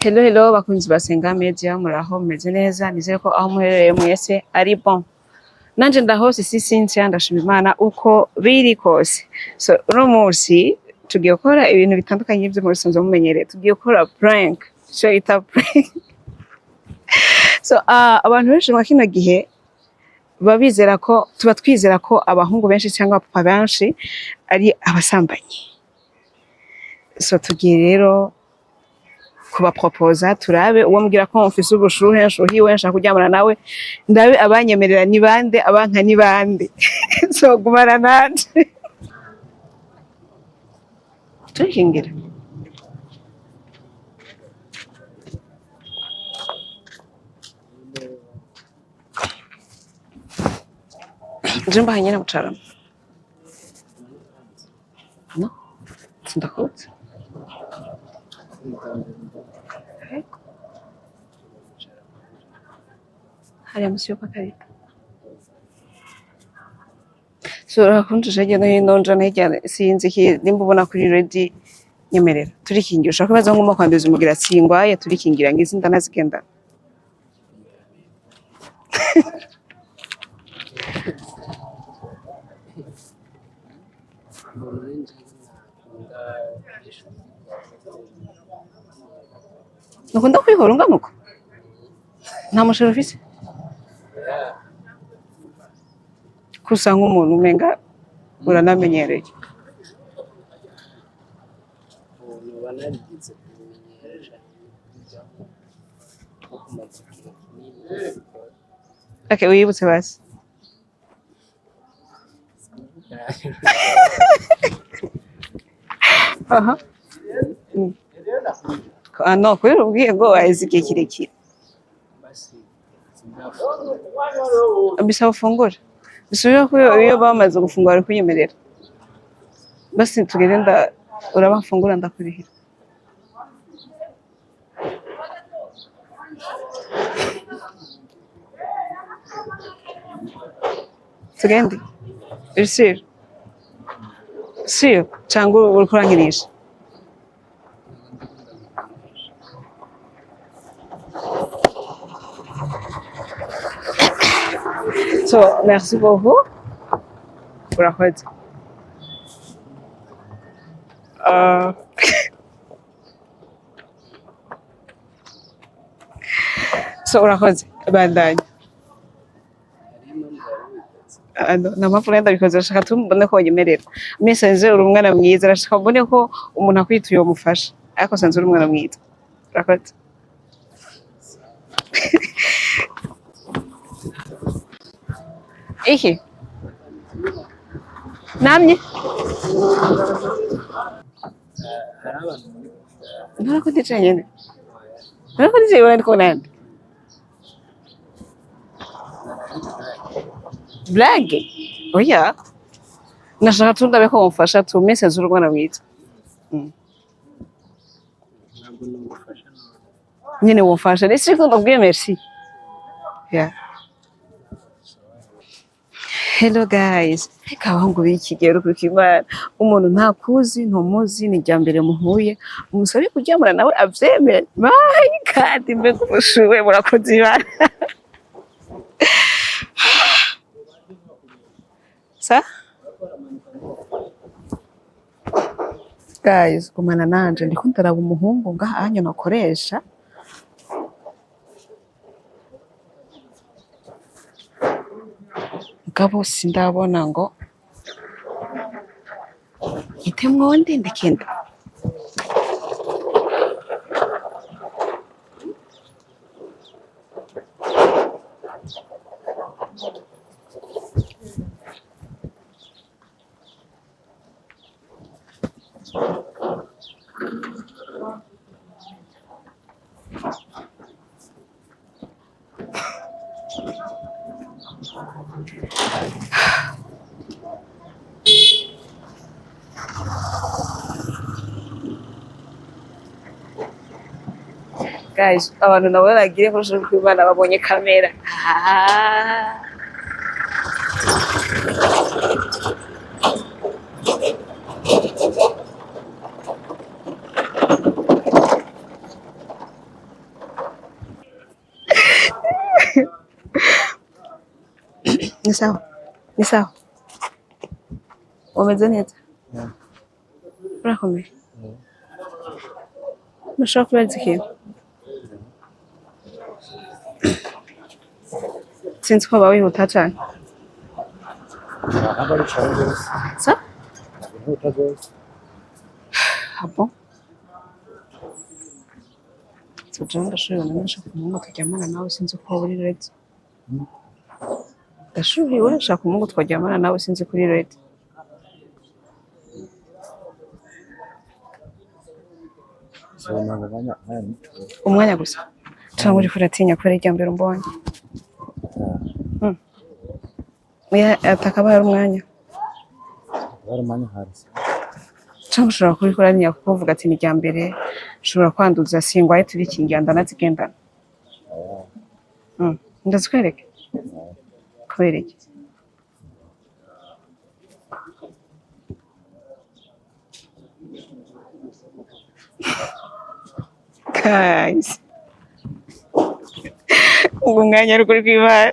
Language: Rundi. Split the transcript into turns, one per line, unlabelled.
Hello hello bakunzi basenga media muraho meze neza nizere ko aho muherereye mwese ari bon nanje ndahose Cynthia ndashima Imana uko biri kose so uno munsi tugiye gukora ibintu bitandukanye byo muri sonzo mumenyereye tugiye gukora prank cyo ita prank so abantu benshi mu kino gihe babizera ko tuba twizera ko abahungu benshi cyangwa papa benshi ari abasambanyi so tugiye rero kuba proposa turabe uwo mugira ko mfise ubushuhe nshuhiwe nshaka kuryamana nawe ndabe abanyemerera ni bande abanka ni bande so gumana nanje tukingira jumba hanyina mucarama no sindakutse hariya musi yo kwa Karita so rakunjije hirya no hino njana hirya sinzi nimba ubona kuri ready nyemerera turikingira ushaka kubaza nk'umo kwanduza umugira tsingwaye turikingira ngizi ndanazigenda Nukunda kwihora ungamuko nta mushero ufise kusa nk'umuntu umenga uranamenyereye okay wibutse basi aha no kubera ubwiye ngo waheze igihe kirekire bisaba ufungura bisubira ko iyo bamaze gufungura ari kunyemerera basi tugenda urabafungura ndakurihira tugende sir cyangwa uri kurangirisha so merci beaucoup urakoze so urakoze bandanya namapurenda bikoze ashaka tumbone ko nyemerera message uri umwana mwiza arashaka mbone ko umuntu akwituye umufasha ariko sanze uri umwana mwiza urakoze iki namye ntarako ndicaye nyene ntarako ndicaye urandi ko nande blague oya nashaka tundabe ko mufasha tu message uri umwana mwiza nyene wofasha ese ko ndabwiye merci yeah. Hello guys, reka abahungu b'ikigero kuko Imana umuntu ntakuzi ntumuzi ni rya mbere muhuye umusabe kuryamana nawe avyemere my god mbe kubushuwe murakoze Imana sa guys kumana nanje ndiko ndaraba umuhungu ngaha anyo nakoresha gabo sindabona ngo itemwonde ndekenda guys abantu nabo bagiye kurusha kwibana babonye kamera Ni sawa? Ni sawa? Umeze neza? Urakomeye? Ntushobora kubaza ikintu? Sinzi ko wihuta cyane. Sa? Abo? Sijana ndashubiwe ndashaka umuhungu turyamana nawe sinzi ko uri ready. Ndashubiwe ndashaka umuhungu twaryamana nawe sinzi ko uri ready. Umwanya gusa cyangwa uri kuratinya kubera irya mbere umbonye. Atakaba hari umwanya cyangwa ushobora kubikoranya kuko uvuga ati ni irya mbere ushobora kwanduza singwaye tubikingira ndanazigendana. Ndazikwereke kubera iki? Guys, ubu mwanya rukuri kw'Imana